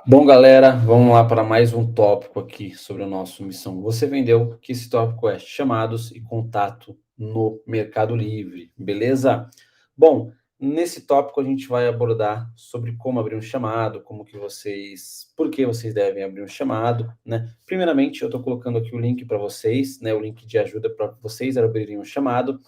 Bom, galera, vamos lá para mais um tópico aqui sobre o nosso Missão Você Vendeu, que esse tópico é chamados e contato no Mercado Livre, beleza? Bom, nesse tópico a gente vai abordar sobre como abrir um chamado, por que vocês devem abrir um chamado, né? Primeiramente, eu estou colocando aqui o link para vocês, né? O link de ajuda para vocês abrirem um chamado.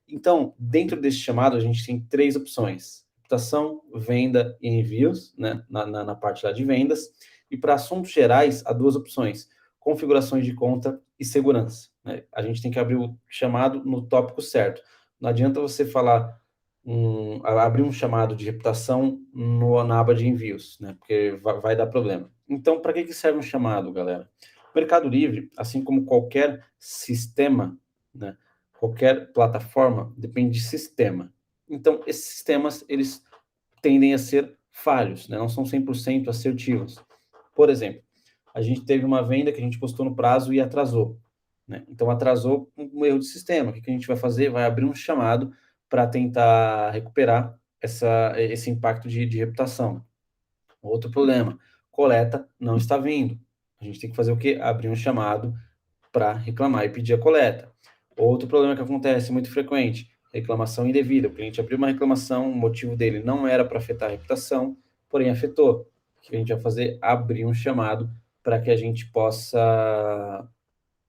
Então, dentro desse chamado, a gente tem três opções: captação, venda e envios, né, na parte lá de vendas. E para assuntos gerais, há duas opções: configurações de conta e segurança, né? A gente tem que abrir o chamado no tópico certo. Não adianta você abrir um chamado de reputação na aba de envios, né? Porque vai dar problema. Então, para que serve um chamado, galera? O Mercado Livre, assim como qualquer sistema, né, qualquer plataforma, depende de sistema. Então, esses sistemas, eles tendem a ser falhos, né? Não são 100% assertivos. Por exemplo, a gente teve uma venda que a gente postou no prazo e atrasou, né? Então, atrasou um erro de sistema. O que a gente vai fazer? Vai abrir um chamado para tentar recuperar esse impacto de reputação. Outro problema: coleta não está vindo. A gente tem que fazer o quê? Abrir um chamado para reclamar e pedir a coleta. Outro problema que acontece muito frequente: reclamação indevida. O cliente abriu uma reclamação, o motivo dele não era para afetar a reputação, porém afetou. O que a gente vai fazer? Abrir um chamado para que a gente possa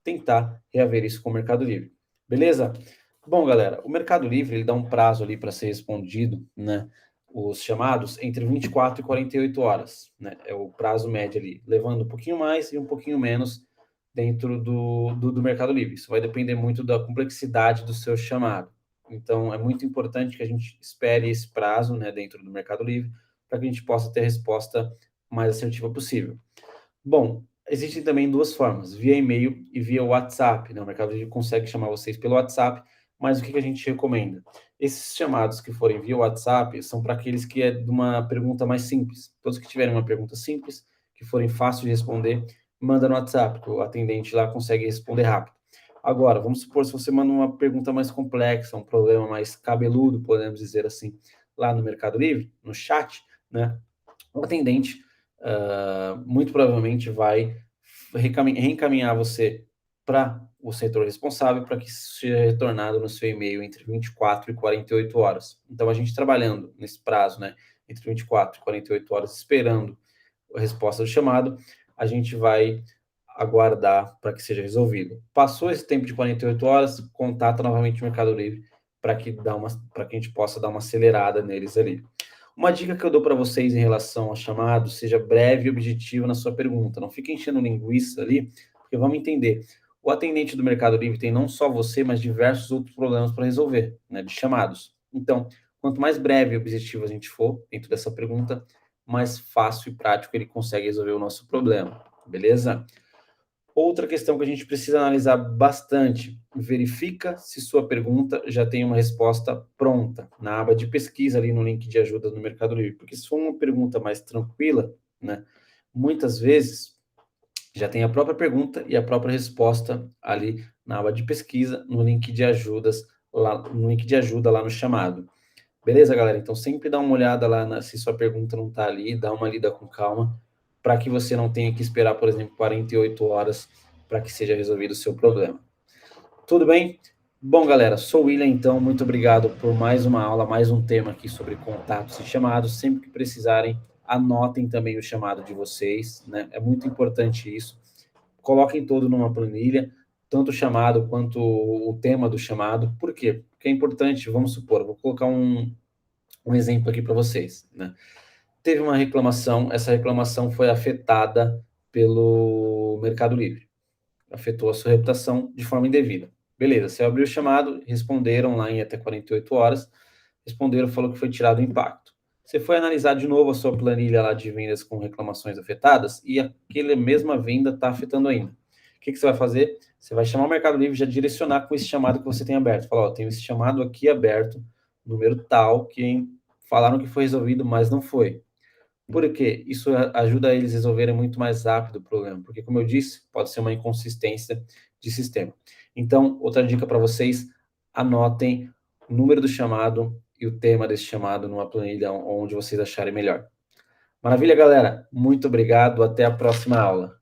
tentar reaver isso com o Mercado Livre. Beleza? Bom, galera, o Mercado Livre ele dá um prazo ali para ser respondido, né? Os chamados entre 24 e 48 horas, né? É o prazo médio ali, levando um pouquinho mais e um pouquinho menos dentro do Mercado Livre. Isso vai depender muito da complexidade do seu chamado. Então, é muito importante que a gente espere esse prazo, né, dentro do Mercado Livre, para que a gente possa ter a resposta mais assertiva possível. Bom, existem também duas formas: via e-mail e via WhatsApp, né? O Mercado Livre consegue chamar vocês pelo WhatsApp, mas o que a gente recomenda? Esses chamados que forem via WhatsApp são para aqueles que é de uma pergunta mais simples. Todos que tiverem uma pergunta simples, que forem fáceis de responder, manda no WhatsApp, que o atendente lá consegue responder rápido. Agora, vamos supor, se você manda uma pergunta mais complexa, um problema mais cabeludo, podemos dizer assim, lá no Mercado Livre, no chat, né? O atendente muito provavelmente vai reencaminhar você para o setor responsável para que isso seja retornado no seu e-mail entre 24 e 48 horas. Então, a gente trabalhando nesse prazo, né, entre 24 e 48 horas, esperando a resposta do chamado, a gente vai aguardar para que seja resolvido. Passou esse tempo de 48 horas, contata novamente o Mercado Livre para que a gente possa dar uma acelerada neles ali. Uma dica que eu dou para vocês em relação ao chamado: seja breve e objetivo na sua pergunta. Não fique enchendo linguiça ali, porque vamos entender. O atendente do Mercado Livre tem não só você, mas diversos outros problemas para resolver, né, de chamados. Então, quanto mais breve e objetivo a gente for dentro dessa pergunta, mais fácil e prático ele consegue resolver o nosso problema, beleza? Outra questão que a gente precisa analisar bastante: verifica se sua pergunta já tem uma resposta pronta na aba de pesquisa ali no link de ajuda no Mercado Livre, porque se for uma pergunta mais tranquila, né, muitas vezes já tem a própria pergunta e a própria resposta ali na aba de pesquisa no link de ajudas lá no link de ajuda lá no chamado. Beleza, galera? Então sempre dá uma olhada lá se sua pergunta não está ali, dá uma lida com calma, para que você não tenha que esperar, por exemplo, 48 horas para que seja resolvido o seu problema. Tudo bem? Bom, galera, sou o William, então, muito obrigado por mais uma aula, mais um tema aqui sobre contatos e chamados. Sempre que precisarem, anotem também o chamado de vocês, né? É muito importante isso. Coloquem todo numa planilha, tanto o chamado quanto o tema do chamado. Por quê? Porque é importante, vamos supor, vou colocar um exemplo aqui para vocês, né? Teve uma reclamação, essa reclamação foi afetada pelo Mercado Livre, afetou a sua reputação de forma indevida. Beleza, você abriu o chamado, responderam lá em até 48 horas, responderam, falou que foi tirado o impacto. Você foi analisar de novo a sua planilha lá de vendas com reclamações afetadas e aquela mesma venda está afetando ainda. O que você vai fazer? Você vai chamar o Mercado Livre e já direcionar com esse chamado que você tem aberto. Falar, ó, tenho esse chamado aqui aberto, número tal, que falaram que foi resolvido, mas não foi. Por quê? Isso ajuda eles a resolverem muito mais rápido o problema, porque, como eu disse, pode ser uma inconsistência de sistema. Então, outra dica para vocês: anotem o número do chamado e o tema desse chamado numa planilha onde vocês acharem melhor. Maravilha, galera? Muito obrigado. Até a próxima aula.